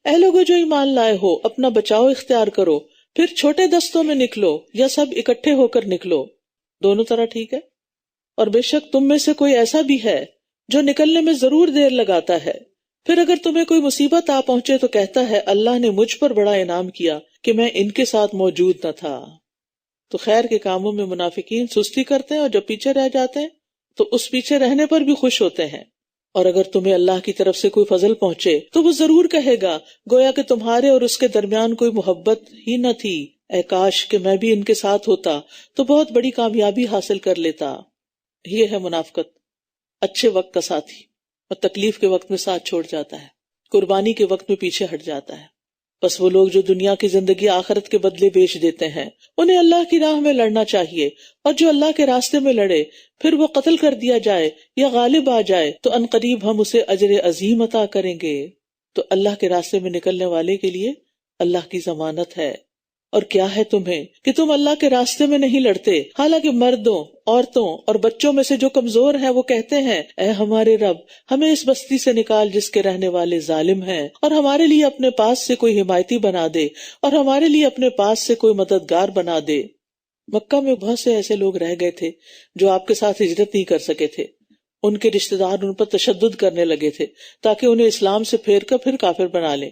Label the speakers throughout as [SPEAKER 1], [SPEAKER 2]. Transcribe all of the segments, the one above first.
[SPEAKER 1] اے لوگو جو ایمان لائے ہو، اپنا بچاؤ اختیار کرو، پھر چھوٹے دستوں میں نکلو یا سب اکٹھے ہو کر نکلو، دونوں طرح ٹھیک ہے۔ اور بے شک تم میں سے کوئی ایسا بھی ہے جو نکلنے میں ضرور دیر لگاتا ہے، پھر اگر تمہیں کوئی مصیبت آ پہنچے تو کہتا ہے اللہ نے مجھ پر بڑا انعام کیا کہ میں ان کے ساتھ موجود نہ تھا۔ تو خیر کے کاموں میں منافقین سستی کرتے ہیں اور جب پیچھے رہ جاتے ہیں تو اس پیچھے رہنے پر بھی خوش ہوتے ہیں۔ اور اگر تمہیں اللہ کی طرف سے کوئی فضل پہنچے تو وہ ضرور کہے گا گویا کہ تمہارے اور اس کے درمیان کوئی محبت ہی نہ تھی، اے کاش کہ میں بھی ان کے ساتھ ہوتا تو بہت بڑی کامیابی حاصل کر لیتا۔ یہ ہے منافقت، اچھے وقت کا ساتھی اور تکلیف کے وقت میں ساتھ چھوڑ جاتا ہے، قربانی کے وقت میں پیچھے ہٹ جاتا ہے۔ بس وہ لوگ جو دنیا کی زندگی آخرت کے بدلے بیچ دیتے ہیں، انہیں اللہ کی راہ میں لڑنا چاہیے، اور جو اللہ کے راستے میں لڑے پھر وہ قتل کر دیا جائے یا غالب آ جائے تو عنقریب ہم اسے اجر عظیم عطا کریں گے۔ تو اللہ کے راستے میں نکلنے والے کے لیے اللہ کی ضمانت ہے۔ اور کیا ہے تمہیں کہ تم اللہ کے راستے میں نہیں لڑتے، حالانکہ مردوں، عورتوں اور بچوں میں سے جو کمزور ہیں وہ کہتے ہیں اے ہمارے رب ہمیں اس بستی سے نکال جس کے رہنے والے ظالم ہیں، اور ہمارے لیے اپنے پاس سے کوئی حمایتی بنا دے، اور ہمارے لیے اپنے پاس سے کوئی مددگار بنا دے۔ مکہ میں بہت سے ایسے لوگ رہ گئے تھے جو آپ کے ساتھ ہجرت نہیں کر سکے تھے، ان کے رشتہ دار ان پر تشدد کرنے لگے تھے تاکہ انہیں اسلام سے پھیر کر پھر کافر بنا لیں،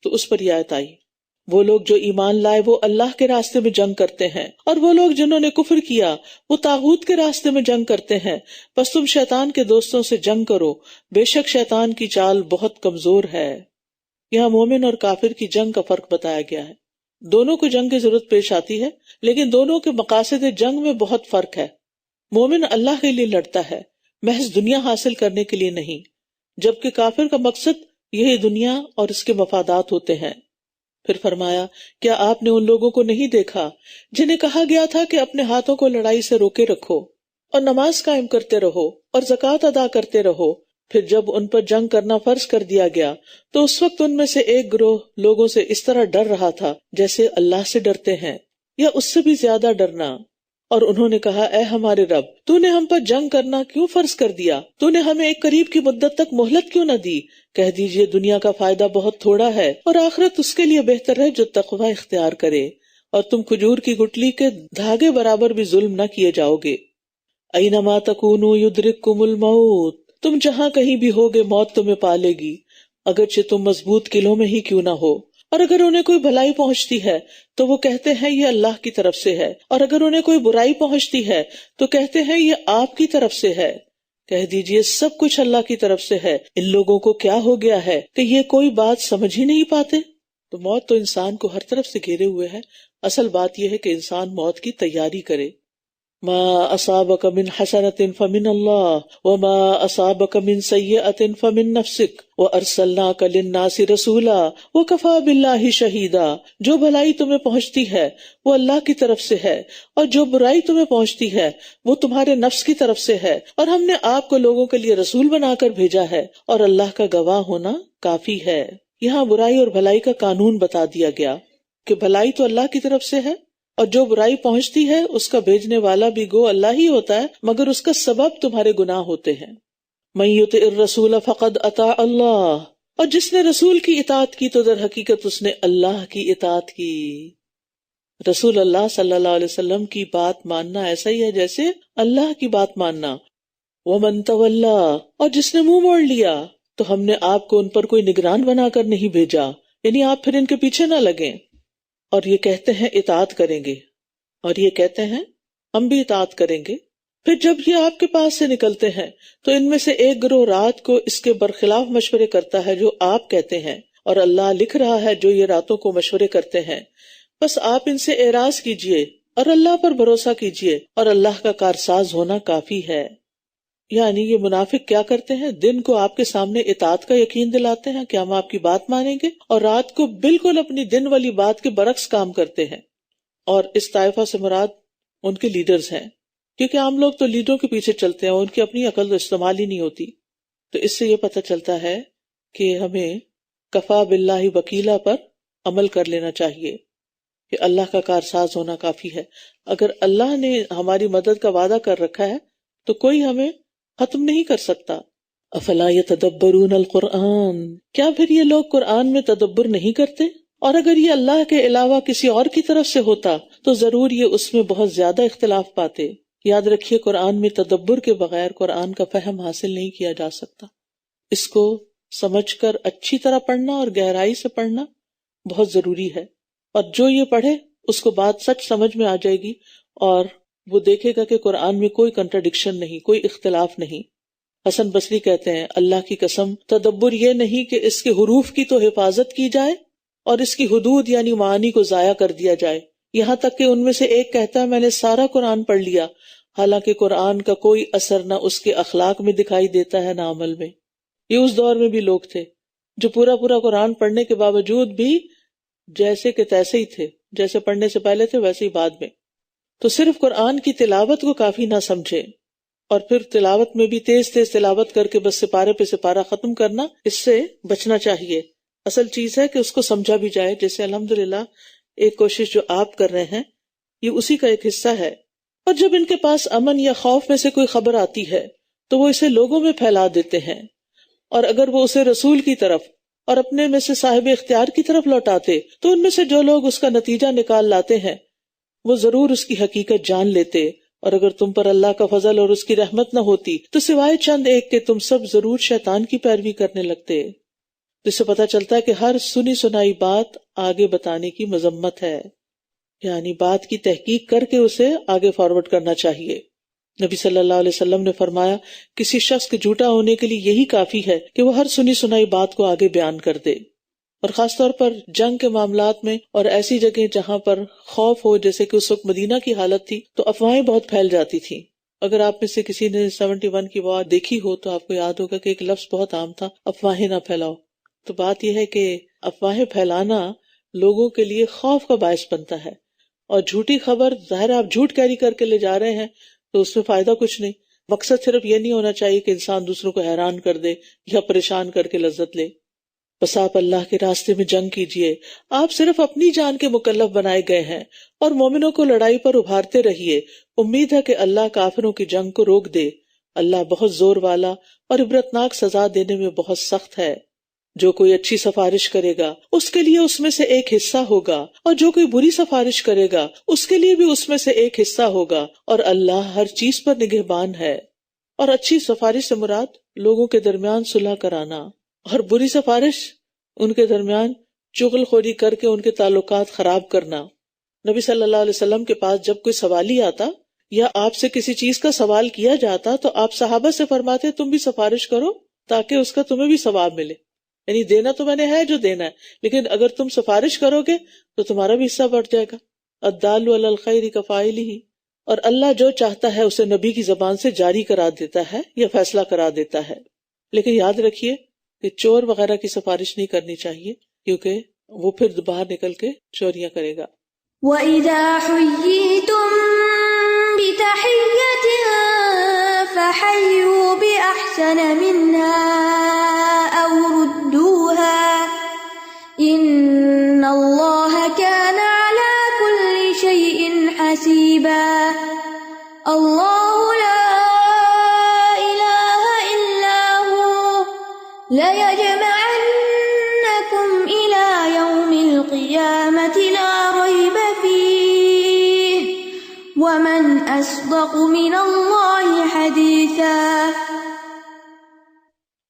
[SPEAKER 1] تو اس پر یہ آیت آئی، وہ لوگ جو ایمان لائے وہ اللہ کے راستے میں جنگ کرتے ہیں، اور وہ لوگ جنہوں نے کفر کیا وہ طاغوت کے راستے میں جنگ کرتے ہیں، بس تم شیطان کے دوستوں سے جنگ کرو، بے شک شیطان کی چال بہت کمزور ہے۔ یہاں مومن اور کافر کی جنگ کا فرق بتایا گیا ہے۔ دونوں کو جنگ کی ضرورت پیش آتی ہے، لیکن دونوں کے مقاصد جنگ میں بہت فرق ہے۔ مومن اللہ کے لیے لڑتا ہے، محض دنیا حاصل کرنے کے لیے نہیں، جبکہ کافر کا مقصد یہی دنیا اور اس کے مفادات ہوتے ہیں۔ پھر فرمایا کیا آپ نے ان لوگوں کو نہیں دیکھا جنہیں کہا گیا تھا کہ اپنے ہاتھوں کو لڑائی سے روکے رکھو اور نماز قائم کرتے رہو اور زکوٰۃ ادا کرتے رہو، پھر جب ان پر جنگ کرنا فرض کر دیا گیا تو اس وقت ان میں سے ایک گروہ لوگوں سے اس طرح ڈر رہا تھا جیسے اللہ سے ڈرتے ہیں یا اس سے بھی زیادہ ڈرنا، اور انہوں نے کہا اے ہمارے رب تو نے ہم پر جنگ کرنا کیوں فرض کر دیا، تو نے ہمیں ایک قریب کی مدت تک مہلت کیوں نہ دی؟ کہہ دیجئے دنیا کا فائدہ بہت تھوڑا ہے اور آخرت اس کے لیے بہتر ہے جو تقوی اختیار کرے، اور تم کھجور کی گٹلی کے دھاگے برابر بھی ظلم نہ کیے جاؤ گے۔ اینما تکونوا یدرککم الموت، تم جہاں کہیں بھی ہوگے موت تمہیں پالے گی، اگرچہ تم مضبوط قلعوں میں ہی کیوں نہ ہو۔ اور اگر انہیں کوئی بھلائی پہنچتی ہے تو وہ کہتے ہیں یہ اللہ کی طرف سے ہے، اور اگر انہیں کوئی برائی پہنچتی ہے تو کہتے ہیں یہ آپ کی طرف سے ہے۔ کہہ دیجئے سب کچھ اللہ کی طرف سے ہے، ان لوگوں کو کیا ہو گیا ہے کہ یہ کوئی بات سمجھ ہی نہیں پاتے؟ تو موت تو انسان کو ہر طرف سے گھیرے ہوئے ہے، اصل بات یہ ہے کہ انسان موت کی تیاری کرے۔ ما اصابک من حسنۃ فمن اللہ وما اصابک من سیئۃ فمن نفسک وارسلناک للناس رسولا وکفی باللہ شہیدا، جو بھلائی تمہیں پہنچتی ہے وہ اللہ کی طرف سے ہے، اور جو برائی تمہیں پہنچتی ہے وہ تمہارے نفس کی طرف سے ہے، اور ہم نے آپ کو لوگوں کے لیے رسول بنا کر بھیجا ہے، اور اللہ کا گواہ ہونا کافی ہے۔ یہاں برائی اور بھلائی کا قانون بتا دیا گیا کہ بھلائی تو اللہ کی طرف سے ہے، اور جو برائی پہنچتی ہے اس کا بھیجنے والا بھی گو اللہ ہی ہوتا ہے، مگر اس کا سبب تمہارے گناہ ہوتے ہیں۔ من یطع الرسول فقد اطاع اللہ، اور جس نے رسول کی اطاعت کی تو در حقیقت اس نے اللہ کی اطاعت کی۔ رسول اللہ صلی اللہ علیہ وسلم کی بات ماننا ایسا ہی ہے جیسے اللہ کی بات ماننا۔ ومن تولی، اور جس نے منہ موڑ لیا تو ہم نے آپ کو ان پر کوئی نگران بنا کر نہیں بھیجا، یعنی آپ پھر ان کے پیچھے نہ لگیں۔ اور یہ کہتے ہیں اطاعت کریں گے، اور یہ کہتے ہیں ہم بھی اطاعت کریں گے، پھر جب یہ آپ کے پاس سے نکلتے ہیں تو ان میں سے ایک گروہ رات کو اس کے برخلاف مشورے کرتا ہے جو آپ کہتے ہیں، اور اللہ لکھ رہا ہے جو یہ راتوں کو مشورے کرتے ہیں، بس آپ ان سے اعراض کیجئے اور اللہ پر بھروسہ کیجئے، اور اللہ کا کارساز ہونا کافی ہے۔ یعنی یہ منافق کیا کرتے ہیں، دن کو آپ کے سامنے اطاعت کا یقین دلاتے ہیں کہ ہم آپ کی بات مانیں گے، اور رات کو بالکل اپنی دن والی بات کے برعکس کام کرتے ہیں۔ اور اس طائفہ سے مراد ان کے لیڈرز ہیں، کیونکہ عام لوگ تو لیڈروں کے پیچھے چلتے ہیں، ان کی اپنی عقل تو استعمال ہی نہیں ہوتی۔ تو اس سے یہ پتہ چلتا ہے کہ ہمیں کفا باللہ وکیلا پر عمل کر لینا چاہیے کہ اللہ کا کارساز ہونا کافی ہے۔ اگر اللہ نے ہماری مدد کا وعدہ کر رکھا ہے تو کوئی ہمیں ختم نہیں کر سکتا۔ افلا یتدبرون القرآن، کیا پھر یہ لوگ قرآن میں تدبر نہیں کرتے؟ اور اگر یہ اللہ کے علاوہ کسی اور کی طرف سے ہوتا تو ضرور یہ اس میں بہت زیادہ اختلاف پاتے۔ یاد رکھیے قرآن میں تدبر کے بغیر قرآن کا فہم حاصل نہیں کیا جا سکتا۔ اس کو سمجھ کر اچھی طرح پڑھنا اور گہرائی سے پڑھنا بہت ضروری ہے، اور جو یہ پڑھے اس کو بات سچ سمجھ میں آ جائے گی، اور وہ دیکھے گا کہ قرآن میں کوئی کنٹرڈکشن نہیں، کوئی اختلاف نہیں۔ حسن بصری کہتے ہیں اللہ کی قسم تدبر یہ نہیں کہ اس کے حروف کی تو حفاظت کی جائے اور اس کی حدود یعنی معانی کو ضائع کر دیا جائے، یہاں تک کہ ان میں سے ایک کہتا ہے میں نے سارا قرآن پڑھ لیا، حالانکہ قرآن کا کوئی اثر نہ اس کے اخلاق میں دکھائی دیتا ہے نہ عمل میں۔ یہ اس دور میں بھی لوگ تھے جو پورا قرآن پڑھنے کے باوجود بھی جیسے کہ تیسے ہی تھے، جیسے پڑھنے سے پہلے تھے ویسے ہی بعد میں۔ تو صرف قرآن کی تلاوت کو کافی نہ سمجھے، اور پھر تلاوت میں بھی تیز تیز تلاوت کر کے بس سپارے پہ سپارہ ختم کرنا، اس سے بچنا چاہیے۔ اصل چیز ہے کہ اس کو سمجھا بھی جائے، جیسے الحمدللہ ایک کوشش جو آپ کر رہے ہیں یہ اسی کا ایک حصہ ہے۔ اور جب ان کے پاس امن یا خوف میں سے کوئی خبر آتی ہے تو وہ اسے لوگوں میں پھیلا دیتے ہیں، اور اگر وہ اسے رسول کی طرف اور اپنے میں سے صاحب اختیار کی طرف لوٹاتے تو ان میں سے جو لوگ اس کا نتیجہ نکال لاتے ہیں وہ ضرور اس کی حقیقت جان لیتے، اور اگر تم پر اللہ کا فضل اور اس کی رحمت نہ ہوتی تو سوائے چند ایک کہ تم سب ضرور شیطان کی پیروی کرنے لگتے۔ جس سے پتہ چلتا ہے کہ ہر سنی سنائی بات آگے بتانے کی مذمت ہے، یعنی بات کی تحقیق کر کے اسے آگے فارورڈ کرنا چاہیے۔ نبی صلی اللہ علیہ وسلم نے فرمایا کسی شخص کے جھوٹا ہونے کے لیے یہی کافی ہے کہ وہ ہر سنی سنائی بات کو آگے بیان کر دے، اور خاص طور پر جنگ کے معاملات میں اور ایسی جگہ جہاں پر خوف ہو، جیسے کہ اس وقت مدینہ کی حالت تھی تو افواہیں بہت پھیل جاتی تھیں۔ اگر آپ میں سے کسی نے 71 کی وار دیکھی ہو تو آپ کو یاد ہوگا کہ ایک لفظ بہت عام تھا، افواہیں نہ پھیلاؤ۔ تو بات یہ ہے کہ افواہیں پھیلانا لوگوں کے لیے خوف کا باعث بنتا ہے، اور جھوٹی خبر ظاہر آپ جھوٹ کیری کر کے لے جا رہے ہیں تو اس میں فائدہ کچھ نہیں۔ مقصد صرف یہ نہیں ہونا چاہیے کہ انسان دوسروں کو حیران کر دے یا پریشان کر کے لذت لے۔ بس آپ اللہ کے راستے میں جنگ کیجئے، آپ صرف اپنی جان کے مکلف بنائے گئے ہیں، اور مومنوں کو لڑائی پر ابھارتے رہیے۔ امید ہے کہ اللہ کافروں کی جنگ کو روک دے، اللہ بہت زور والا اور عبرتناک سزا دینے میں بہت سخت ہے۔ جو کوئی اچھی سفارش کرے گا اس کے لیے اس میں سے ایک حصہ ہوگا، اور جو کوئی بری سفارش کرے گا اس کے لیے بھی اس میں سے ایک حصہ ہوگا، اور اللہ ہر چیز پر نگہبان ہے۔ اور اچھی سفارش سے مراد لوگوں کے درمیان صلح کرانا، اور بری سفارش ان کے درمیان چغل خوری کر کے ان کے تعلقات خراب کرنا۔ نبی صلی اللہ علیہ وسلم کے پاس جب کوئی سوالی آتا یا آپ سے کسی چیز کا سوال کیا جاتا تو آپ صحابہ سے فرماتے تم بھی سفارش کرو تاکہ اس کا تمہیں بھی ثواب ملے، یعنی دینا تو میں نے ہے جو دینا ہے، لیکن اگر تم سفارش کرو گے تو تمہارا بھی حصہ بڑھ جائے گا۔ الدال علی الخیر کفاعلہ، اور اللہ جو چاہتا ہے اسے نبی کی زبان سے جاری کرا دیتا ہے یا فیصلہ کرا دیتا ہے۔ لیکن یاد رکھیے کہ چور وغیرہ کی سفارش نہیں کرنی چاہیے، کیونکہ وہ پھر باہر نکل کے چوریاں کرے گا۔
[SPEAKER 2] وَإِذَا حُيِّيتُم بِتَحِيَّةٍ فَحَيُّوا بِأَحْسَنَ مِنْهَا أَوْ رُدُّوهَا إِنَّ اللَّهَ كَانَ عَلَى كُلِّ شَيْءٍ حَسِيبًا۔ اللَّهُ لَا إِلَٰهَ إِلَّا هُوَ لَيَجْمَعَنَّكُمْ إِلَىٰ يَوْمِ الْقِيَامَةِ لَا رَيْبَ فِيهِ وَمَنْ أَصْدَقُ مِنَ اللَّهِ حَدِيثًا۔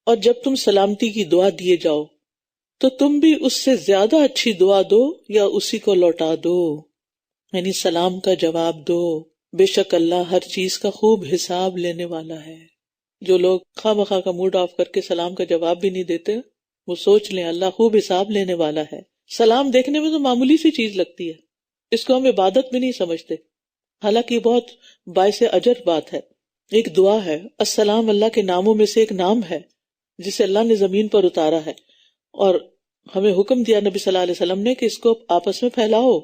[SPEAKER 1] اور جب تم سلامتی کی دعا دیے جاؤ تو تم بھی اس سے زیادہ اچھی دعا دو یا اسی کو لوٹا دو، یعنی سلام کا جواب دو۔ بے شک اللہ ہر چیز کا خوب حساب لینے والا ہے۔ جو لوگ خواہ مخواہ کا موڈ آف کر کے سلام کا جواب بھی نہیں دیتے، وہ سوچ لیں اللہ خوب حساب لینے والا ہے۔ سلام دیکھنے میں تو معمولی سی چیز لگتی ہے، اس کو ہم عبادت بھی نہیں سمجھتے، حالانکہ یہ بہت باعث اجر بات ہے۔ ایک دعا ہے، السلام اللہ کے ناموں میں سے ایک نام ہے جسے اللہ نے زمین پر اتارا ہے، اور ہمیں حکم دیا نبی صلی اللہ علیہ وسلم نے کہ اس کو آپس میں پھیلاؤ۔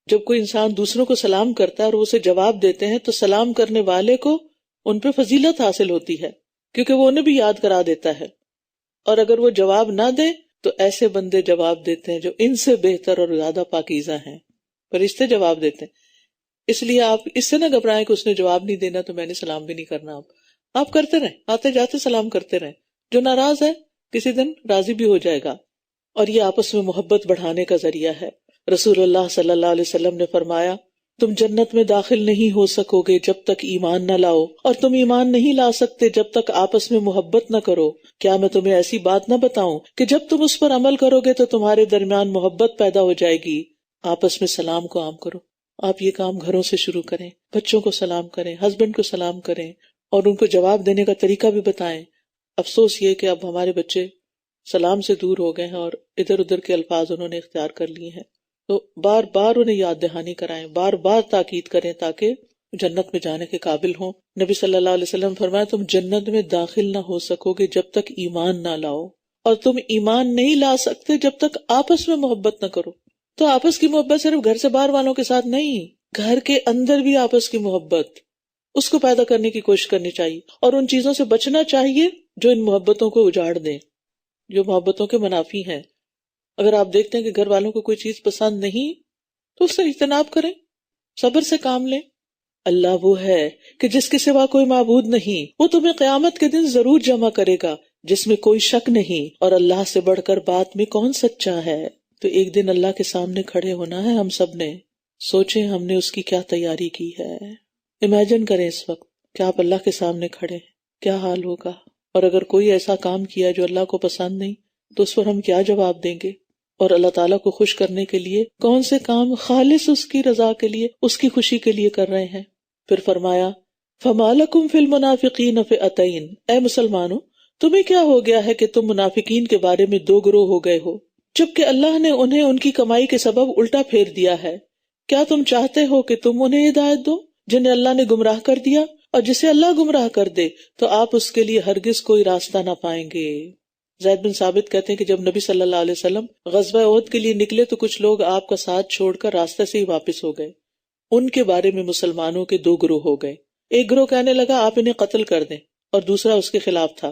[SPEAKER 1] جب کوئی انسان دوسروں کو سلام کرتا ہے اور وہ اسے جواب دیتے ہیں تو سلام کرنے والے کو ان پہ فضیلت حاصل ہوتی ہے، کیونکہ وہ انہیں بھی یاد کرا دیتا ہے۔ اور اگر وہ جواب نہ دے تو ایسے بندے جواب دیتے ہیں جو ان سے بہتر اور زیادہ پاکیزہ ہیں، فرشتے جواب دیتے ہیں۔ اس لیے آپ اس سے نہ گھبرائیں کہ اس نے جواب نہیں دینا تو میں نے سلام بھی نہیں کرنا۔ آپ کرتے رہیں، آتے جاتے سلام کرتے رہیں۔ جو ناراض ہے کسی دن راضی بھی ہو جائے گا، اور یہ آپس میں محبت بڑھانے کا ذریعہ ہے۔ رسول اللہ صلی اللہ علیہ وسلم نے فرمایا، تم جنت میں داخل نہیں ہو سکو گے جب تک ایمان نہ لاؤ، اور تم ایمان نہیں لا سکتے جب تک آپس میں محبت نہ کرو۔ کیا میں تمہیں ایسی بات نہ بتاؤں کہ جب تم اس پر عمل کرو گے تو تمہارے درمیان محبت پیدا ہو جائے گی؟ آپس میں سلام کو عام کرو۔ آپ یہ کام گھروں سے شروع کریں، بچوں کو سلام کریں، ہسبینڈ کو سلام کریں، اور ان کو جواب دینے کا طریقہ بھی بتائیں۔ افسوس یہ کہ اب ہمارے بچے سلام سے دور ہو گئے ہیں اور ادھر ادھر کے الفاظ انہوں نے اختیار کر لیے ہیں، تو بار بار انہیں یاد دہانی کرائیں، بار بار تاکید کریں تاکہ جنت میں جانے کے قابل ہوں۔ نبی صلی اللہ علیہ وسلم فرمایا، تم جنت میں داخل نہ ہو سکو گے جب تک ایمان نہ لاؤ، اور تم ایمان نہیں لا سکتے جب تک آپس میں محبت نہ کرو۔ تو آپس کی محبت صرف گھر سے باہر والوں کے ساتھ نہیں، گھر کے اندر بھی آپس کی محبت، اس کو پیدا کرنے کی کوشش کرنی چاہیے، اور ان چیزوں سے بچنا چاہیے جو ان محبتوں کو اجاڑ دیں، جو محبتوں کے منافی ہیں۔ اگر آپ دیکھتے ہیں کہ گھر والوں کو کوئی چیز پسند نہیں تو اس سے اجتناب کریں، صبر سے کام لیں۔ اللہ وہ ہے کہ جس کے سوا کوئی معبود نہیں، وہ تمہیں قیامت کے دن ضرور جمع کرے گا جس میں کوئی شک نہیں، اور اللہ سے بڑھ کر بات میں کون سچا ہے۔ تو ایک دن اللہ کے سامنے کھڑے ہونا ہے ہم سب نے، سوچیں ہم نے اس کی کیا تیاری کی ہے۔ امیجن کریں اس وقت کہ آپ اللہ کے سامنے کھڑے ہیں، کیا حال ہوگا، اور اگر کوئی ایسا کام کیا جو اللہ کو پسند نہیں تو اس پر ہم کیا جواب دیں گے، اور اللہ تعالیٰ کو خوش کرنے کے لیے کون سے کام خالص اس کی رضا کے لیے، اس کی خوشی کے لیے کر رہے ہیں۔ پھر فرمایا، فَمَا لَكُمْ فِي الْمُنَافِقِينَ فِئَتَيْنِ، اے مسلمانوں تمہیں کیا ہو گیا ہے کہ تم منافقین کے بارے میں دو گروہ ہو گئے ہو، جبکہ اللہ نے انہیں ان کی کمائی کے سبب الٹا پھیر دیا ہے۔ کیا تم چاہتے ہو کہ تم انہیں ہدایت دو جنہیں اللہ نے گمراہ کر دیا، اور جسے اللہ گمراہ کر دے تو آپ اس کے لیے ہرگز کوئی راستہ نہ پائیں گے۔ زید بن ثابت کہتے ہیں کہ جب نبی صلی اللہ علیہ وسلم غزوہ احد کے لیے نکلے تو کچھ لوگ آپ کا ساتھ چھوڑ کر راستے سے ہی واپس ہو گئے۔ ان کے بارے میں مسلمانوں کے دو گروہ ہو گئے، ایک گروہ کہنے لگا آپ انہیں قتل کر دیں، اور دوسرا اس کے خلاف تھا۔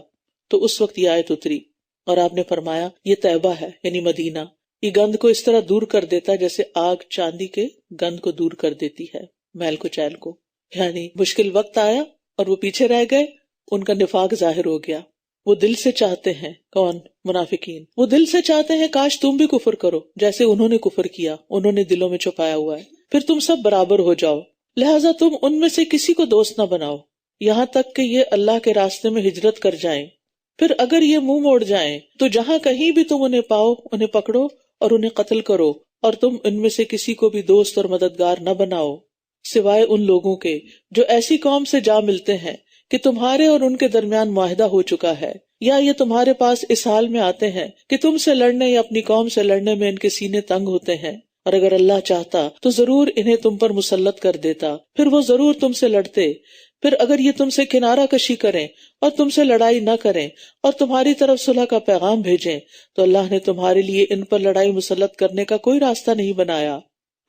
[SPEAKER 1] تو اس وقت یہ آیت اتری اور آپ نے فرمایا، یہ طیبہ ہے یعنی مدینہ، یہ گند کو اس طرح دور کر دیتا ہے جیسے آگ چاندی کے گند کو دور کر دیتی ہے، میل کو چیل کو۔ یعنی مشکل وقت آیا اور وہ پیچھے رہ گئے، ان کا نفاق ظاہر ہو گیا۔ وہ دل سے چاہتے ہیں، کون؟ منافقین، وہ دل سے چاہتے ہیں کاش تم بھی کفر کرو جیسے انہوں نے کفر کیا، انہوں نے دلوں میں چھپایا ہوا ہے، پھر تم سب برابر ہو جاؤ، لہٰذا تم ان میں سے کسی کو دوست نہ بناؤ یہاں تک کہ یہ اللہ کے راستے میں ہجرت کر جائیں، پھر اگر یہ منہ موڑ جائیں تو جہاں کہیں بھی تم انہیں پاؤ انہیں پکڑو اور انہیں قتل کرو، اور تم ان میں سے کسی کو بھی دوست اور مددگار نہ بناؤ سوائے ان لوگوں کے جو ایسی قوم سے جا ملتے ہیں کہ تمہارے اور ان کے درمیان معاہدہ ہو چکا ہے، یا یہ تمہارے پاس اس حال میں آتے ہیں کہ تم سے لڑنے یا اپنی قوم سے لڑنے میں ان کے سینے تنگ ہوتے ہیں، اور اگر اللہ چاہتا تو ضرور انہیں تم پر مسلط کر دیتا، پھر وہ ضرور تم سے لڑتے۔ پھر اگر یہ تم سے کنارہ کشی کریں اور تم سے لڑائی نہ کریں اور تمہاری طرف صلح کا پیغام بھیجیں تو اللہ نے تمہارے لیے ان پر لڑائی مسلط کرنے کا کوئی راستہ نہیں بنایا۔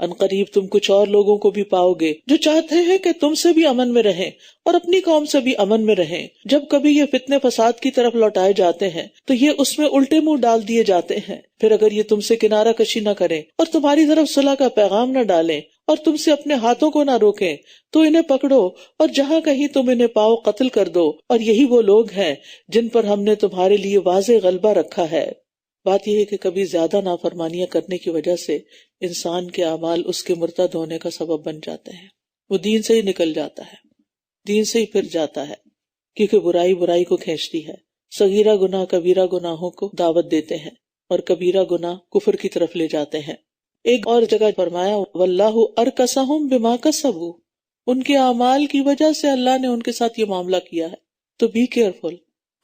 [SPEAKER 1] عنقریب تم کچھ اور لوگوں کو بھی پاؤ گے جو چاہتے ہیں کہ تم سے بھی امن میں رہیں اور اپنی قوم سے بھی امن میں رہیں۔ جب کبھی یہ فتنے فساد کی طرف لوٹائے جاتے ہیں تو یہ اس میں الٹے منہ ڈال دیے جاتے ہیں۔ پھر اگر یہ تم سے کنارہ کشی نہ کریں اور تمہاری طرف صلح کا پیغام نہ ڈالیں اور تم سے اپنے ہاتھوں کو نہ روکیں تو انہیں پکڑو اور جہاں کہیں تم انہیں پاؤ قتل کر دو، اور یہی وہ لوگ ہیں جن پر ہم نے تمہارے لیے واضح غلبہ رکھا ہے۔ بات یہ ہے کہ کبھی زیادہ نافرمانیاں کرنے کی وجہ سے انسان کے اعمال اس کے مرتد ہونے کا سبب بن جاتے ہیں، وہ دین سے ہی نکل جاتا ہے، دین سے ہی پھر جاتا ہے، کیونکہ برائی برائی کو کھینچتی ہے۔ صغیرہ گناہ کبیرہ گناہوں کو دعوت دیتے ہیں اور کبیرہ گناہ کفر کی طرف لے جاتے ہیں۔ ایک اور جگہ فرمایا، واللہ ارکسہم بما کسبوا، ان کے اعمال کی وجہ سے اللہ نے ان کے ساتھ یہ معاملہ کیا ہے۔ تو بی کیئرفل،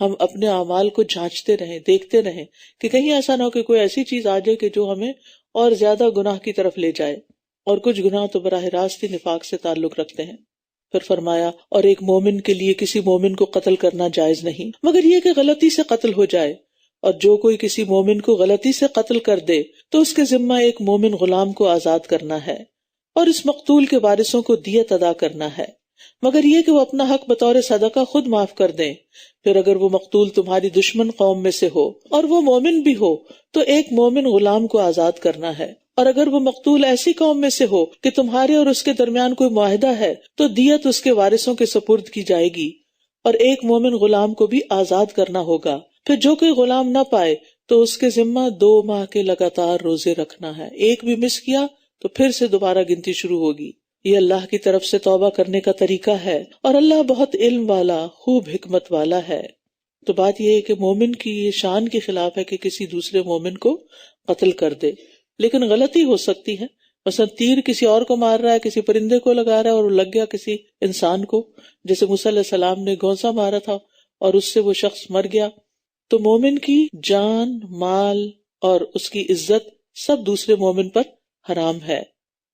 [SPEAKER 1] ہم اپنے اعمال کو جانچتے رہیں، دیکھتے رہیں کہ کہیں ایسا نہ ہو کہ کوئی ایسی چیز آ جائے کہ جو ہمیں اور زیادہ گناہ کی طرف لے جائے، اور کچھ گناہ تو براہ راست ہی نفاق سے تعلق رکھتے ہیں۔ پھر فرمایا، اور ایک مومن کے لیے کسی مومن کو قتل کرنا جائز نہیں مگر یہ کہ غلطی سے قتل ہو جائے، اور جو کوئی کسی مومن کو غلطی سے قتل کر دے تو اس کے ذمہ ایک مومن غلام کو آزاد کرنا ہے، اور اس مقتول کے وارثوں کو دیت ادا کرنا ہے، مگر یہ کہ وہ اپنا حق بطور صدقہ خود معاف کر دیں۔ پھر اگر وہ مقتول تمہاری دشمن قوم میں سے ہو اور وہ مومن بھی ہو تو ایک مومن غلام کو آزاد کرنا ہے، اور اگر وہ مقتول ایسی قوم میں سے ہو کہ تمہارے اور اس کے درمیان کوئی معاہدہ ہے تو دیت اس کے وارثوں کے سپرد کی جائے گی، اور ایک مومن غلام کو بھی آزاد کرنا ہوگا۔ پھر جو کوئی غلام نہ پائے تو اس کے ذمہ 2 ماہ کے لگاتار روزے رکھنا ہے، ایک بھی مس کیا تو پھر سے دوبارہ گنتی شروع ہوگی۔ یہ اللہ کی طرف سے توبہ کرنے کا طریقہ ہے، اور اللہ بہت علم والا، خوب حکمت والا ہے۔ تو بات یہ ہے کہ مومن کی یہ شان کے خلاف ہے کہ کسی دوسرے مومن کو قتل کر دے، لیکن غلطی ہو سکتی ہے، مثلا تیر کسی اور کو مار رہا ہے، کسی پرندے کو لگا رہا ہے اور وہ لگ گیا کسی انسان کو، جیسے موسیٰ علیہ السلام نے گھونسا مارا تھا اور اس سے وہ شخص مر گیا۔ تو مومن کی جان، مال اور اس کی عزت سب دوسرے مومن پر حرام ہے۔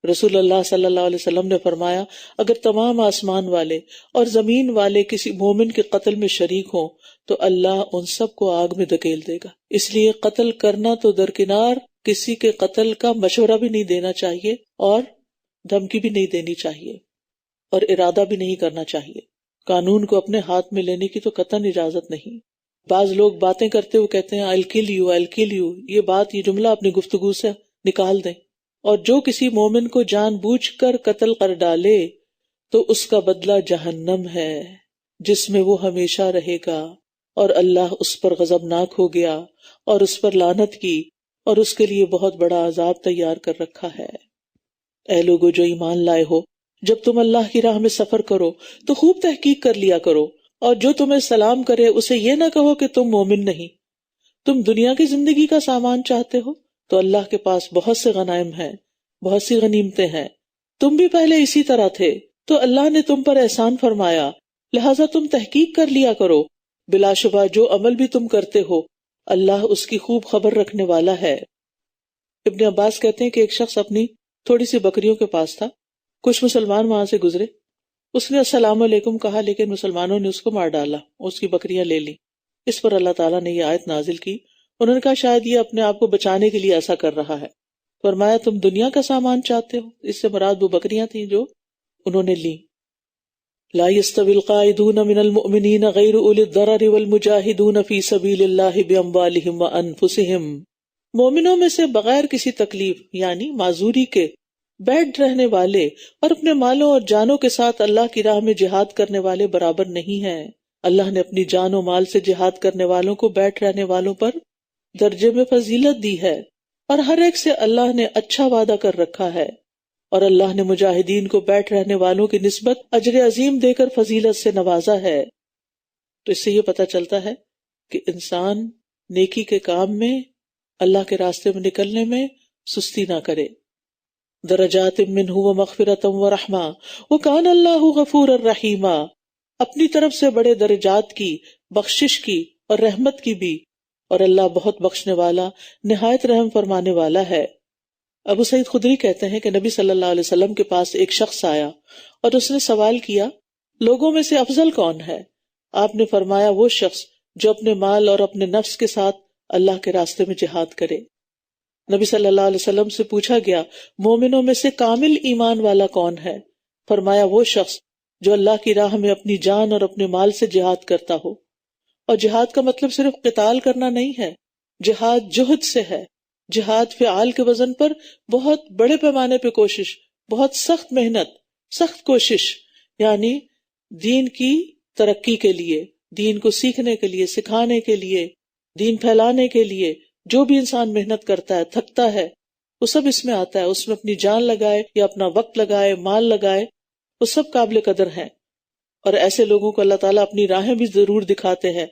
[SPEAKER 1] رسول اللہ صلی اللہ علیہ وسلم نے فرمایا، اگر تمام آسمان والے اور زمین والے کسی مومن کے قتل میں شریک ہوں تو اللہ ان سب کو آگ میں دھکیل دے گا۔ اس لیے قتل کرنا تو درکنار، کسی کے قتل کا مشورہ بھی نہیں دینا چاہیے اور دھمکی بھی نہیں دینی چاہیے اور ارادہ بھی نہیں کرنا چاہیے۔ قانون کو اپنے ہاتھ میں لینے کی تو قطعاً اجازت نہیں۔ بعض لوگ باتیں کرتے ہوئے کہتے ہیں I'll kill you, I'll kill you، یہ جملہ اپنی گفتگو سے نکال دیں، اور جو کسی مومن کو جان بوجھ کر قتل کر ڈالے تو اس کا بدلہ جہنم ہے جس میں وہ ہمیشہ رہے گا، اور اللہ اس پر غضبناک ہو گیا اور اس پر لعنت کی اور اس کے لیے بہت بڑا عذاب تیار کر رکھا ہے۔ اے لوگو جو ایمان لائے ہو، جب تم اللہ کی راہ میں سفر کرو تو خوب تحقیق کر لیا کرو، اور جو تمہیں سلام کرے اسے یہ نہ کہو کہ تم مومن نہیں۔ تم دنیا کی زندگی کا سامان چاہتے ہو تو اللہ کے پاس بہت سے غنائم ہیں، بہت سی غنیمتیں ہیں، تم بھی پہلے اسی طرح تھے تو اللہ نے تم پر احسان فرمایا، لہٰذا تم تحقیق کر لیا کرو، بلا شبہ جو عمل بھی تم کرتے ہو اللہ اس کی خوب خبر رکھنے والا ہے۔ ابن عباس کہتے ہیں کہ ایک شخص اپنی تھوڑی سی بکریوں کے پاس تھا، کچھ مسلمان وہاں سے گزرے، اس نے السلام علیکم کہا لیکن مسلمانوں نے اس کو مار ڈالا، اس کی بکریاں لے لی۔ اس پر اللہ تعالیٰ نے یہ آیت نازل کی، انہوں نے کہا شاید یہ اپنے آپ کو بچانے کے لیے ایسا کر رہا ہے۔ فرمایا تم دنیا کا سامان چاہتے ہو، اس سے مراد وہ بکریاں تھیں جو انہوں نے لی۔ لا يستوي القاعدون من المؤمنین غیر اولی الضرر والمجاہدون فی سبیل اللہ باموالہم وانفسہم، مومنوں میں سے بغیر کسی تکلیف یعنی معذوری کے بیٹھ رہنے والے اور اپنے مالوں اور جانوں کے ساتھ اللہ کی راہ میں جہاد کرنے والے برابر نہیں ہیں۔ اللہ نے اپنی جان و مال سے جہاد کرنے والوں کو بیٹھ رہنے والوں پر درجے میں فضیلت دی ہے، اور ہر ایک سے اللہ نے اچھا وعدہ کر رکھا ہے، اور اللہ نے مجاہدین کو بیٹھ رہنے والوں کی نسبت اجر عظیم دے کر فضیلت سے نوازا ہے۔ تو اس سے یہ پتہ چلتا ہے کہ انسان نیکی کے کام میں، اللہ کے راستے میں نکلنے میں سستی نہ کرے۔ درجات منہ ومغفرۃ ورحمہ وکان اللہ غفورا رحیما، اپنی طرف سے بڑے درجات کی، بخشش کی اور رحمت کی بھی، اور اللہ بہت بخشنے والا، نہایت رحم فرمانے والا ہے۔ ابو سعید خدری کہتے ہیں کہ نبی صلی اللہ علیہ وسلم کے پاس ایک شخص آیا اور اس نے سوال کیا، لوگوں میں سے افضل کون ہے؟ آپ نے فرمایا وہ شخص جو اپنے مال اور اپنے نفس کے ساتھ اللہ کے راستے میں جہاد کرے۔ نبی صلی اللہ علیہ وسلم سے پوچھا گیا مومنوں میں سے کامل ایمان والا کون ہے؟ فرمایا وہ شخص جو اللہ کی راہ میں اپنی جان اور اپنے مال سے جہاد کرتا ہو۔ اور جہاد کا مطلب صرف قتال کرنا نہیں ہے، جہاد جہد سے ہے، جہاد فعال کے وزن پر بہت بڑے پیمانے پہ کوشش، بہت سخت محنت، سخت کوشش، یعنی دین کی ترقی کے لیے، دین کو سیکھنے کے لیے، سکھانے کے لیے، دین پھیلانے کے لیے جو بھی انسان محنت کرتا ہے، تھکتا ہے، وہ سب اس میں آتا ہے، اس میں اپنی جان لگائے یا اپنا وقت لگائے، مال لگائے، وہ سب قابل قدر ہیں۔ اور ایسے لوگوں کو اللہ تعالیٰ اپنی راہیں بھی ضرور دکھاتے ہیں،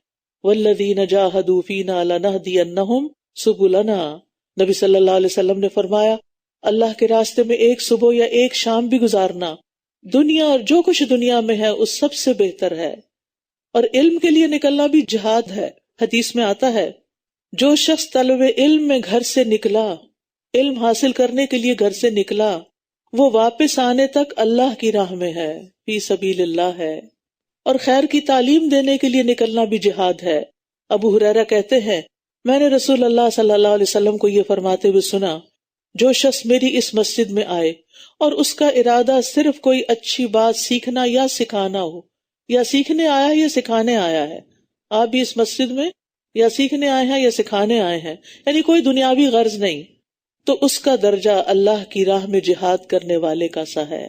[SPEAKER 1] والذین جاہدوا فینا لنہدینہم سبلنا۔ نبی صلی اللہ علیہ وسلم نے فرمایا اللہ کے راستے میں ایک صبح یا ایک شام بھی گزارنا دنیا اور جو کچھ دنیا میں ہے اس سب سے بہتر ہے۔ اور علم کے لیے نکلنا بھی جہاد ہے۔ حدیث میں آتا ہے جو شخص طلب علم میں گھر سے نکلا، علم حاصل کرنے کے لیے گھر سے نکلا، وہ واپس آنے تک اللہ کی راہ میں ہے، فی سبیل اللہ ہے۔ اور خیر کی تعلیم دینے کے لیے نکلنا بھی جہاد ہے۔ ابو ہریرہ کہتے ہیں میں نے رسول اللہ صلی اللہ علیہ وسلم کو یہ فرماتے ہوئے سنا، جو شخص میری اس مسجد میں آئے اور اس کا ارادہ صرف کوئی اچھی بات سیکھنا یا سکھانا ہو، یا سیکھنے آیا ہے یا سکھانے آیا ہے، آپ بھی اس مسجد میں یا سیکھنے آئے ہیں یا سکھانے آئے ہیں، یعنی کوئی دنیاوی غرض نہیں، تو اس کا درجہ اللہ کی راہ میں جہاد کرنے والے کا سا ہے۔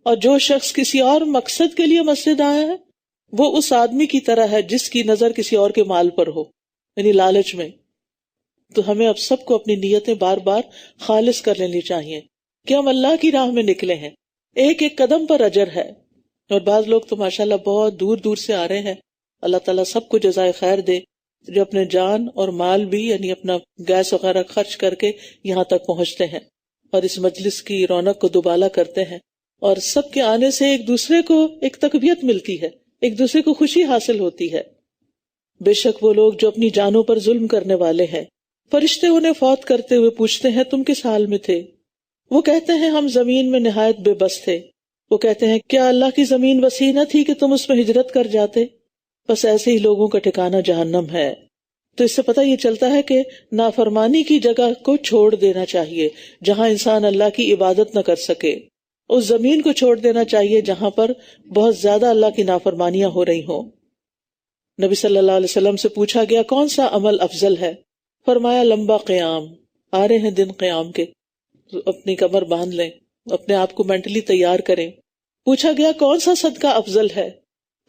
[SPEAKER 1] اور جو شخص کسی اور مقصد کے لیے مسجد آیا ہے وہ اس آدمی کی طرح ہے جس کی نظر کسی اور کے مال پر ہو۔ یعنی لالچ میں. تو ہمیں اب سب کو اپنی نیتیں بار بار خالص کر لینی چاہیے کہ ہم اللہ کی راہ میں نکلے ہیں. ایک ایک قدم پر اجر ہے. اور بعض لوگ تو ماشاءاللہ بہت دور دور سے آ رہے ہیں. اللہ تعالیٰ سب کو جزائے خیر دے جو اپنے جان اور مال بھی یعنی اپنا گیس وغیرہ خرچ کر کے یہاں تک پہنچتے ہیں اور اس مجلس کی رونق کو دوبالا کرتے ہیں. اور سب کے آنے سے ایک دوسرے کو ایک تقویت ملتی ہے, ایک دوسرے کو خوشی حاصل ہوتی ہے. بے شک وہ لوگ جو اپنی جانوں پر ظلم کرنے والے ہیں, فرشتے انہیں فوت کرتے ہوئے پوچھتے ہیں تم کس حال میں تھے؟ وہ کہتے ہیں ہم زمین میں نہایت بے بس تھے. وہ کہتے ہیں کیا اللہ کی زمین وسیع نہ تھی کہ تم اس میں ہجرت کر جاتے؟ بس ایسے ہی لوگوں کا ٹھکانہ جہنم ہے. تو اس سے پتہ یہ چلتا ہے کہ نافرمانی کی جگہ کو چھوڑ دینا چاہیے جہاں انسان اللہ کی عبادت نہ کر سکے. اس زمین کو چھوڑ دینا چاہیے جہاں پر بہت زیادہ اللہ کی نافرمانیاں ہو رہی ہوں. نبی صلی اللہ علیہ وسلم سے پوچھا گیا کون سا عمل افضل ہے؟ فرمایا لمبا قیام. آ رہے ہیں دن قیام کے, اپنی کمر باندھ لیں, اپنے آپ کو مینٹلی تیار کریں. پوچھا گیا کون سا صدقہ افضل ہے؟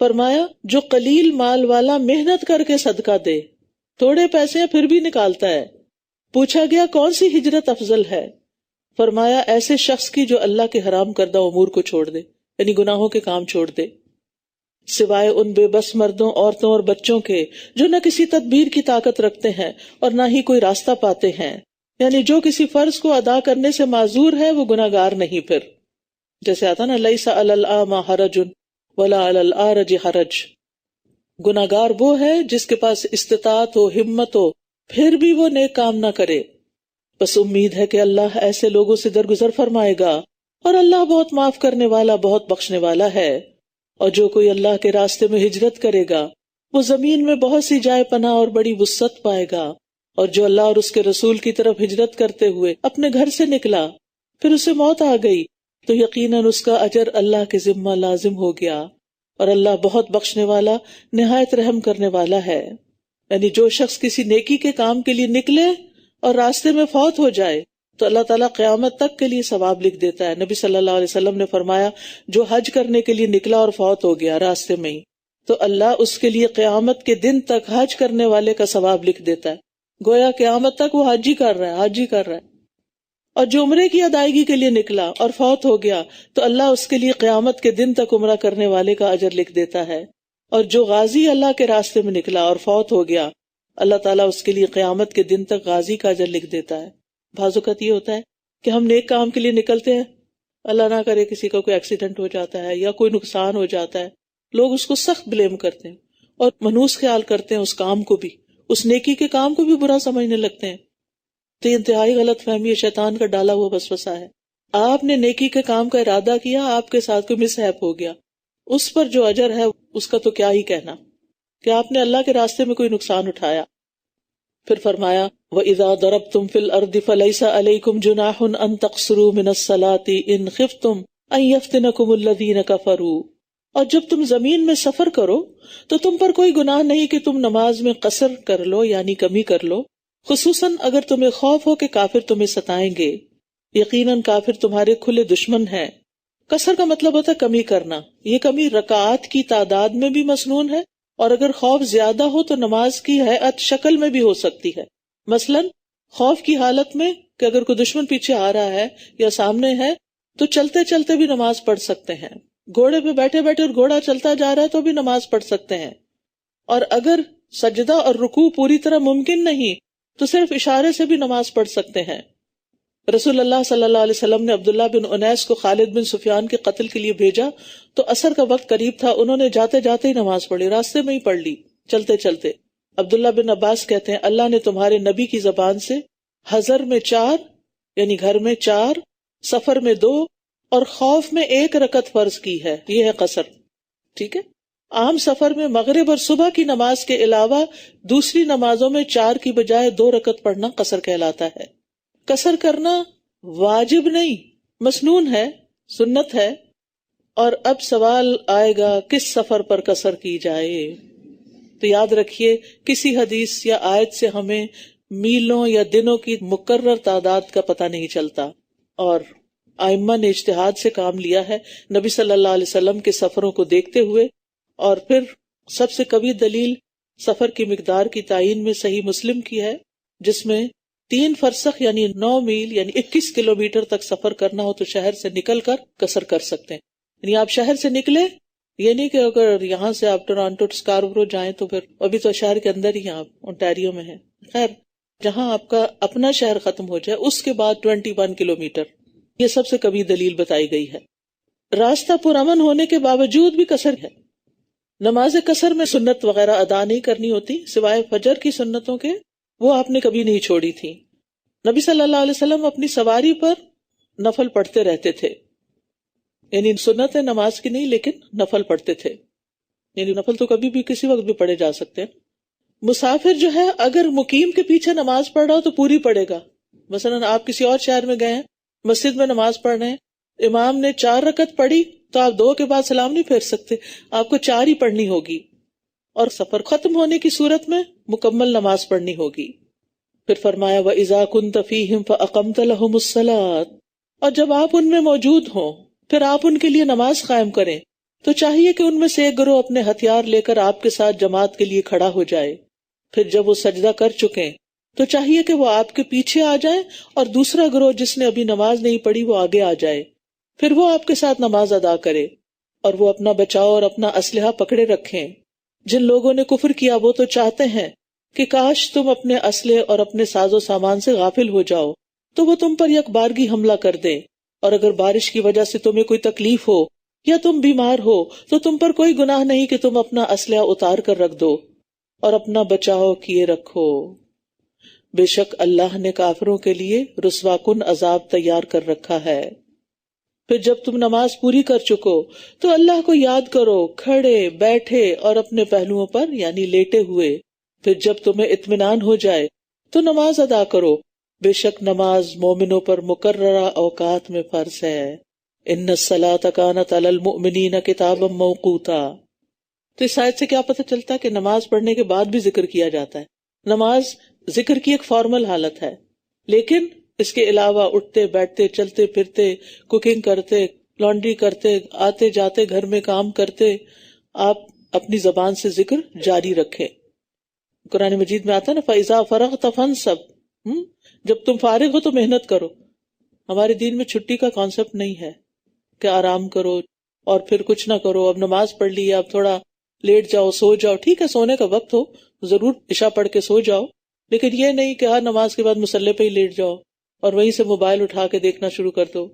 [SPEAKER 1] فرمایا جو قلیل مال والا محنت کر کے صدقہ دے, تھوڑے پیسے ہیں پھر بھی نکالتا ہے. پوچھا گیا کون سی ہجرت افضل ہے؟ فرمایا ایسے شخص کی جو اللہ کے حرام کردہ امور کو چھوڑ دے, یعنی گناہوں کے کام چھوڑ دے, سوائے ان بے بس مردوں, عورتوں اور بچوں کے جو نہ کسی تدبیر کی طاقت رکھتے ہیں اور نہ ہی کوئی راستہ پاتے ہیں. یعنی جو کسی فرض کو ادا کرنے سے معذور ہے وہ گناہگار نہیں. پھر جیسے آتا نا لیس علی الاعمی حرج ولا علی الاعرج حرج, گناہگار وہ ہے جس کے پاس استطاعت ہو, ہمت ہو, پھر بھی وہ نیک کام نہ کرے. بس امید ہے کہ اللہ ایسے لوگوں سے درگزر فرمائے گا اور اللہ بہت معاف کرنے والا, بہت بخشنے والا ہے. اور جو کوئی اللہ کے راستے میں ہجرت کرے گا وہ زمین میں بہت سی جائے پناہ اور بڑی وسعت پائے گا. اور جو اللہ اور اس کے رسول کی طرف ہجرت کرتے ہوئے اپنے گھر سے نکلا پھر اسے موت آ گئی تو یقیناً اس کا اجر اللہ کے ذمہ لازم ہو گیا. اور اللہ بہت بخشنے والا, نہایت رحم کرنے والا ہے. یعنی جو شخص کسی نیکی کے کام کے لیے نکلے اور راستے میں فوت ہو جائے تو اللہ تعالیٰ قیامت تک کے لیے ثواب لکھ دیتا ہے. نبی صلی اللہ علیہ وسلم نے فرمایا جو حج کرنے کے لیے نکلا اور فوت ہو گیا راستے میں ہی تو اللہ اس کے لیے قیامت کے دن تک حج کرنے والے کا ثواب لکھ دیتا ہے. گویا قیامت تک وہ حج ہی کر رہا ہے. اور جو عمرے کی ادائیگی کے لیے نکلا اور فوت ہو گیا تو اللہ اس کے لیے قیامت کے دن تک عمرہ کرنے والے کا اجر لکھ دیتا ہے. اور جو غازی اللہ کے راستے میں نکلا اور فوت ہو گیا اللہ تعالیٰ اس کے لیے قیامت کے دن تک غازی کا اجر لکھ دیتا ہے. بعض اوقات یہ ہوتا ہے کہ ہم نیک کام کے لیے نکلتے ہیں, اللہ نہ کرے کسی کا کوئی ایکسیڈنٹ ہو جاتا ہے یا کوئی نقصان ہو جاتا ہے, لوگ اس کو سخت بلیم کرتے ہیں اور منحوس خیال کرتے ہیں, اس کام کو بھی, اس نیکی کے کام کو بھی برا سمجھنے لگتے ہیں. تو یہ انتہائی غلط فہمی ہے, شیطان کا ڈالا ہوا وسوسہ ہے. آپ نے نیکی کے کام کا ارادہ کیا, آپ کے ساتھ کوئی مس ہیپ ہو گیا, اس پر جو اجر ہے اس کا تو کیا ہی کہنا کہ آپ نے اللہ کے راستے میں کوئی نقصان اٹھایا. پھر فرمایا وَإِذَا ضَرَبْتُمْ فِي الْأَرْضِ فَلَيْسَ عَلَيْكُمْ جُنَاحٌ أَن تَقْصُرُوا مِنَ الصَّلَاةِ إِنْ خِفْتُمْ أَن يَفْتِنَكُمُ الَّذِينَ كَفَرُوا. اور جب تم زمین میں سفر کرو تو تم پر کوئی گناہ نہیں کہ تم نماز میں قصر کر لو یعنی کمی کر لو, خصوصاً اگر تمہیں خوف ہو کہ کافر تمہیں ستائیں گے. یقیناً کافر تمہارے کھلے دشمن ہیں. قصر کا مطلب ہوتا ہے کمی کرنا. یہ کمی رکعات کی تعداد میں بھی مسنون ہے اور اگر خوف زیادہ ہو تو نماز کی ہیئت شکل میں بھی ہو سکتی ہے. مثلاً خوف کی حالت میں کہ اگر کوئی دشمن پیچھے آ رہا ہے یا سامنے ہے تو چلتے چلتے بھی نماز پڑھ سکتے ہیں. گھوڑے پہ بیٹھے بیٹھے اور گھوڑا چلتا جا رہا ہے تو بھی نماز پڑھ سکتے ہیں. اور اگر سجدہ اور رکوع پوری طرح ممکن نہیں تو صرف اشارے سے بھی نماز پڑھ سکتے ہیں. رسول اللہ صلی اللہ علیہ وسلم نے عبداللہ بن انیس کو خالد بن سفیان کے قتل کے لیے بھیجا تو عصر کا وقت قریب تھا. انہوں نے جاتے جاتے ہی نماز پڑھی, راستے میں ہی پڑھ لی چلتے چلتے. عبداللہ بن عباس کہتے ہیں اللہ نے تمہارے نبی کی زبان سے حضر میں 4 یعنی گھر میں 4, سفر میں 2 اور خوف میں 1 رکعت فرض کی ہے. یہ ہے قصر. ٹھیک ہے. عام سفر میں مغرب اور صبح کی نماز کے علاوہ دوسری نمازوں میں 4 کی بجائے 2 رکعت پڑھنا قصر کہلاتا ہے. قصر کرنا واجب نہیں, مسنون ہے, سنت ہے. اور اب سوال آئے گا کس سفر پر قصر کی جائے. تو یاد رکھیے کسی حدیث یا آیت سے ہمیں میلوں یا دنوں کی مقرر تعداد کا پتہ نہیں چلتا, اور ائمہ نے اجتہاد سے کام لیا ہے نبی صلی اللہ علیہ وسلم کے سفروں کو دیکھتے ہوئے. اور پھر سب سے قوی دلیل سفر کی مقدار کی تعین میں صحیح مسلم کی ہے، جس میں 3 فرسخ یعنی 9 میل یعنی 21 کلومیٹر تک سفر کرنا ہو تو شہر سے نکل کر قصر کر سکتے ہیں. یعنی آپ شہر سے نکلے، یہ نہیں کہ اگر یہاں سے آپ ٹورانٹو اسکاربرو جائیں تو پھر ابھی تو شہر کے اندر ہی آپ اونٹاریو میں ہیں. خیر، جہاں آپ کا اپنا شہر ختم ہو جائے اس کے بعد 21 کلومیٹر، یہ سب سے کبھی دلیل بتائی گئی ہے. راستہ پرامن ہونے کے باوجود بھی قصر ہے. نماز قصر میں سنت وغیرہ ادا نہیں کرنی ہوتی سوائے فجر کی سنتوں کے، وہ آپ نے کبھی نہیں چھوڑی تھی. نبی صلی اللہ علیہ وسلم اپنی سواری پر نفل پڑھتے رہتے تھے، یعنی سنت نماز کی نہیں لیکن نفل پڑھتے تھے. یعنی نفل تو کبھی بھی کسی وقت بھی پڑھے جا سکتے ہیں. مسافر جو ہے اگر مقیم کے پیچھے نماز پڑھ رہا ہو تو پوری پڑھے گا. مثلا آپ کسی اور شہر میں گئے ہیں، مسجد میں نماز پڑھ رہے ہیں، امام نے 4 رکعت پڑھی تو آپ 2 کے بعد سلام نہیں پھیر سکتے، آپ کو 4 ہی پڑھنی ہوگی. اور سفر ختم ہونے کی صورت میں مکمل نماز پڑھنی ہوگی. پھر فرمایا وَإِذَا كُنْتَ فِيهِمْ فَأَقَمْتَ لَهُمُ الصَّلَاةَ، اور جب آپ ان میں موجود ہوں پھر آپ ان کے لیے نماز قائم کریں تو چاہیے کہ ان میں سے ایک گروہ اپنے ہتھیار لے کر آپ کے ساتھ جماعت کے لیے کھڑا ہو جائے. پھر جب وہ سجدہ کر چکیں تو چاہیے کہ وہ آپ کے پیچھے آ جائیں اور دوسرا گروہ جس نے ابھی نماز نہیں پڑھی وہ آگے آ جائے. پھر وہ آپ کے ساتھ نماز ادا کرے اور وہ اپنا بچاؤ اور اپنا اسلحہ پکڑے رکھیں. جن لوگوں نے کفر کیا وہ تو چاہتے ہیں کہ کاش تم اپنے اسلحے اور اپنے ساز و سامان سے غافل ہو جاؤ تو وہ تم پر یک بارگی حملہ کر دیں. اور اگر بارش کی وجہ سے تمہیں کوئی تکلیف ہو یا تم بیمار ہو تو تم پر کوئی گناہ نہیں کہ تم اپنا اسلحہ اتار کر رکھ دو اور اپنا بچاؤ کیے رکھو. بے شک اللہ نے کافروں کے لیے رسوا کن عذاب تیار کر رکھا ہے. پھر جب تم نماز پوری کر چکو تو اللہ کو یاد کرو کھڑے بیٹھے اور اپنے پہلوؤں پر یعنی لیٹے ہوئے. پھر جب تمہیں اطمینان ہو جائے تو نماز ادا کرو. بے شک نماز مومنوں پر مقررہ اوقات میں فرض ہے. ان الصلاۃ کانت علی المؤمنین کتابا موقوتا. تو اس آیت سے کیا پتہ چلتا ہے کہ نماز پڑھنے کے بعد بھی ذکر کیا جاتا ہے. نماز ذکر کی ایک فارمل حالت ہے، لیکن اس کے علاوہ اٹھتے بیٹھتے چلتے پھرتے کوکنگ کرتے لانڈری کرتے آتے جاتے گھر میں کام کرتے آپ اپنی زبان سے ذکر جاری رکھیں. قرآن مجید میں آتا ہے نا فَإِذَا فَرَغْتَ فَانْصَبْ، جب تم فارغ ہو تو محنت کرو. ہمارے دین میں چھٹی کا کانسیپٹ نہیں ہے کہ آرام کرو اور پھر کچھ نہ کرو. اب نماز پڑھ لی، اب تھوڑا لیٹ جاؤ سو جاؤ. ٹھیک ہے سونے کا وقت ہو ضرور عشاء پڑھ کے سو جاؤ، لیکن یہ نہیں کہ ہر نماز کے بعد مصلی پہ ہی لیٹ جاؤ اور وہیں سے موبائل اٹھا کے دیکھنا شروع کر دو.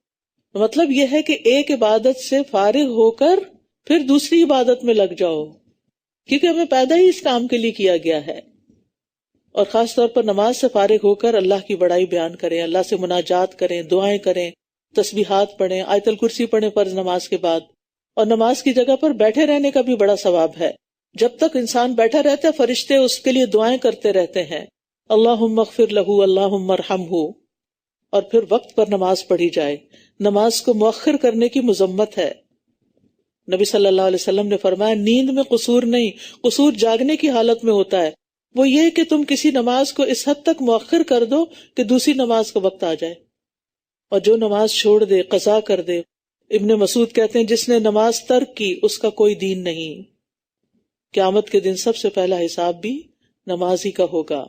[SPEAKER 1] مطلب یہ ہے کہ ایک عبادت سے فارغ ہو کر پھر دوسری عبادت میں لگ جاؤ، کیونکہ ہمیں پیدا ہی اس کام کے لیے کیا گیا ہے. اور خاص طور پر نماز سے فارغ ہو کر اللہ کی بڑائی بیان کریں، اللہ سے مناجات کریں، دعائیں کریں، تسبیحات پڑھیں، آیت الکرسی پڑھیں فرض نماز کے بعد. اور نماز کی جگہ پر بیٹھے رہنے کا بھی بڑا ثواب ہے. جب تک انسان بیٹھا رہتا ہے فرشتے اس کے لیے دعائیں کرتے رہتے ہیں، اللہم اغفر لہ، اللہم ارحمہ. اور پھر وقت پر نماز پڑھی جائے. نماز کو مؤخر کرنے کی مذمت ہے. نبی صلی اللہ علیہ وسلم نے فرمایا نیند میں قصور نہیں، قصور جاگنے کی حالت میں ہوتا ہے. وہ یہ کہ تم کسی نماز کو اس حد تک مؤخر کر دو کہ دوسری نماز کا وقت آ جائے. اور جو نماز چھوڑ دے قضا کر دے، ابن مسعود کہتے ہیں جس نے نماز ترک کی اس کا کوئی دین نہیں. قیامت کے دن سب سے پہلا حساب بھی نمازی کا ہوگا.